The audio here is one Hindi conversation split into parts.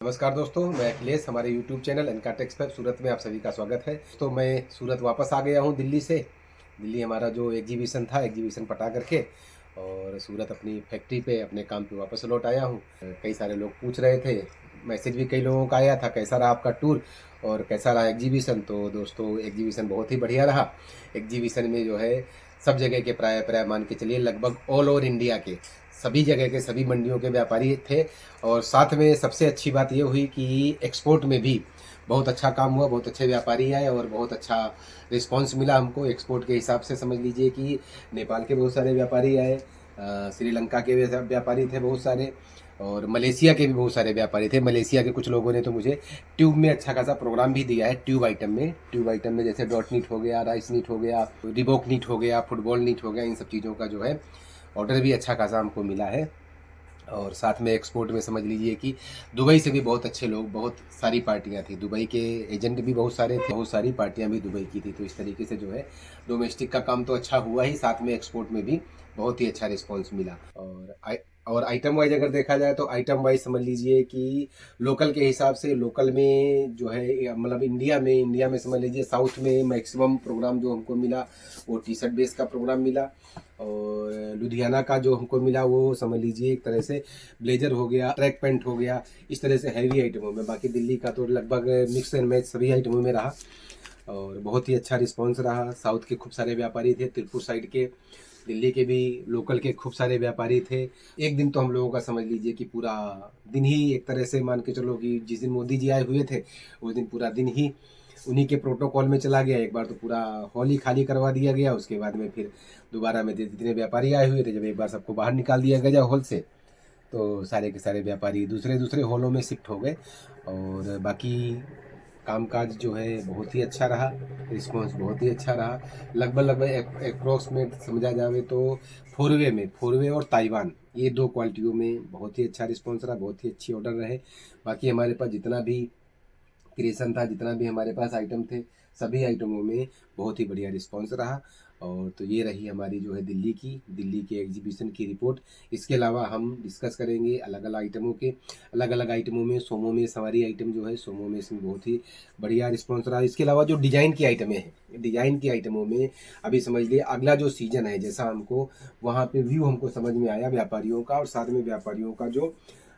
नमस्कार दोस्तों, मैं अखिलेश। हमारे यूट्यूब चैनल एनका टेक्स पर सूरत में आप सभी का स्वागत है। तो मैं सूरत वापस आ गया हूँ दिल्ली से। दिल्ली हमारा जो एग्जीबिशन था, एग्जीबिशन पटा करके और सूरत अपनी फैक्ट्री पे अपने काम पे वापस लौट आया हूँ। कई सारे लोग पूछ रहे थे, मैसेज भी कई लोगों का आया था, कैसा रहा आपका टूर और कैसा रहा एग्जीबिशन। तो दोस्तों, एग्जीबिशन बहुत ही बढ़िया रहा। एग्जीबिशन में जो है सब जगह के प्राय प्राय मान के चलिए लगभग ऑल ओवर इंडिया के सभी जगह के सभी मंडियों के व्यापारी थे। और साथ में सबसे अच्छी बात ये हुई कि एक्सपोर्ट में भी बहुत अच्छा काम हुआ, बहुत अच्छे व्यापारी आए और बहुत अच्छा रिस्पांस मिला हमको। एक्सपोर्ट के हिसाब से समझ लीजिए कि नेपाल के बहुत सारे व्यापारी आए, श्रीलंका के व्यापारी थे बहुत सारे, और मलेशिया के भी बहुत सारे व्यापारी थे। मलेशिया के कुछ लोगों ने तो मुझे ट्यूब में अच्छा खासा प्रोग्राम भी दिया है। ट्यूब आइटम में जैसे डॉट नीट हो गया, राइस नीट हो गया, रिबोक नीट हो गया, फुटबॉल नीट हो गया, इन सब चीज़ों का जो है ऑर्डर भी अच्छा खासा हमको मिला है। और साथ में एक्सपोर्ट में समझ लीजिए कि दुबई से भी बहुत अच्छे लोग, बहुत सारी पार्टियां थी। दुबई के एजेंट भी बहुत सारे थे, बहुत सारी पार्टियां भी दुबई की थी। तो इस तरीके से जो है डोमेस्टिक का काम तो अच्छा हुआ ही, साथ में एक्सपोर्ट में भी बहुत ही अच्छा रिस्पॉन्स मिला। और आइटम वाइज अगर देखा जाए तो आइटम वाइज समझ लीजिए कि लोकल के हिसाब से, लोकल में जो है मतलब इंडिया में समझ लीजिए साउथ में मैक्सिमम प्रोग्राम जो हमको मिला वो टी शर्ट बेस का प्रोग्राम मिला। और लुधियाना का जो हमको मिला वो समझ लीजिए एक तरह से ब्लेजर हो गया, ट्रैक पैंट हो गया, इस तरह से हैवी आइटमों में। बाकी दिल्ली का तो लगभग मिक्स एंड मैच सभी आइटमों में रहा और बहुत ही अच्छा रिस्पांस रहा। साउथ के खूब सारे व्यापारी थे, तिरुपुर साइड के, दिल्ली के भी लोकल के खूब सारे व्यापारी थे। एक दिन तो हम लोगों का समझ लीजिए कि पूरा दिन ही एक तरह से मान के चलो कि जिस दिन मोदी जी आए हुए थे उस दिन पूरा दिन ही उन्हीं के प्रोटोकॉल में चला गया। एक बार तो पूरा हॉल ही खाली करवा दिया गया, उसके बाद में फिर दोबारा में जितने व्यापारी आए हुए थे, जब एक बार सबको बाहर निकाल दिया गया हॉल से, तो सारे के सारे व्यापारी दूसरे दूसरे हॉलों में शिफ्ट हो गए। और बाकी कामकाज जो है बहुत ही अच्छा रहा, रिस्पॉन्स बहुत ही अच्छा रहा। लगभग अप्रोक्सीमेट समझा जाए तो फोरवे और ताइवान, ये दो क्वालिटियों में बहुत ही अच्छा रिस्पॉन्स रहा, बहुत ही अच्छी ऑर्डर रहे। बाकी हमारे पास जितना भी क्रिएशन था, जितना भी हमारे पास आइटम थे, सभी आइटमों में बहुत ही बढ़िया रिस्पांस रहा। और तो ये रही हमारी जो है दिल्ली के एग्जीबिशन की रिपोर्ट। इसके अलावा हम डिस्कस करेंगे अलग अलग आइटमों में। सोमो में सवारी आइटम जो है, सोमो में इसमें बहुत ही बढ़िया रिस्पॉन्स रहा। इसके अलावा जो डिजाइन की आइटमें हैं, डिजाइन की आइटमों में अभी समझ लिए अगला जो सीजन है, जैसा हमको वहाँ पे व्यू हमको समझ में आया व्यापारियों का, और साथ में व्यापारियों का जो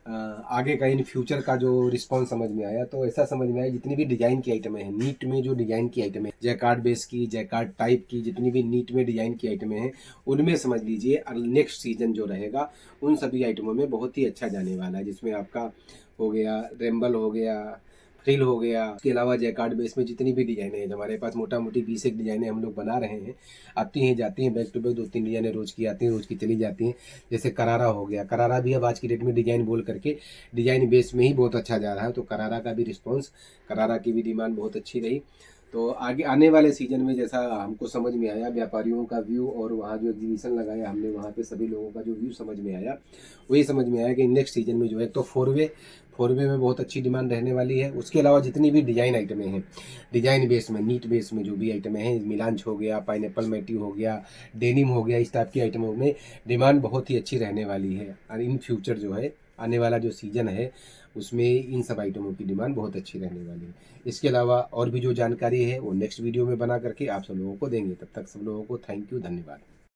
आगे का इन फ्यूचर का जो रिस्पॉन्स समझ में आया, तो ऐसा समझ में आया जितनी भी डिजाइन की आइटमें हैं, नीट में जो डिजाइन की आइटमें हैं, जैकार्ड बेस की, जैकार्ड टाइप की, जितनी भी नीट में डिजाइन की आइटमें हैं, उनमें समझ लीजिए नेक्स्ट सीजन जो रहेगा उन सभी आइटमों में बहुत ही अच्छा जाने वाला है। जिसमें आपका हो गया रेम्बल, हो गया फ्रिल, हो गया। इसके अलावा जैकार्ड बेस में जितनी भी डिजाइने हैं, हमारे पास मोटा मोटी 20 एक डिजाइने हम लोग बना रहे हैं। आती हैं जाती हैं, बैक टू बैक 2-3 डिजाइने रोज की आती हैं, रोज की चली जाती हैं। जैसे करारा हो गया, करारा भी अब आज की डेट में डिजाइन बोल करके डिजाइन बेस में ही बहुत अच्छा जा रहा है। तो करारा का भी रिस्पॉन्स, करारा की भी डिमांड बहुत अच्छी रही। तो आगे आने वाले सीजन में जैसा हमको समझ में आया व्यापारियों का व्यू, और वहाँ जो एग्जीबिशन लगाया हमने वहाँ पे सभी लोगों का जो व्यू समझ में आया, वही समझ में आया कि नेक्स्ट सीजन में जो है तो फोरवे में बहुत अच्छी डिमांड रहने वाली है। उसके अलावा जितनी भी डिजाइन आइटमें हैं, डिजाइन बेस में, नीट बेस में जो भी आइटमें हैं, मिलांच हो गया, पाइनएप्पल मैटी हो गया, डेनिम हो गया, इस टाइप की आइटमों में डिमांड बहुत ही अच्छी रहने वाली है। और इन फ्यूचर जो है आने वाला जो सीजन है उसमें इन सब आइटमों की डिमांड बहुत अच्छी रहने वाली है। इसके अलावा और भी जो जानकारी है वो नेक्स्ट वीडियो में बना करके आप सब लोगों को देंगे। तब तक सब लोगों को थैंक यू, धन्यवाद।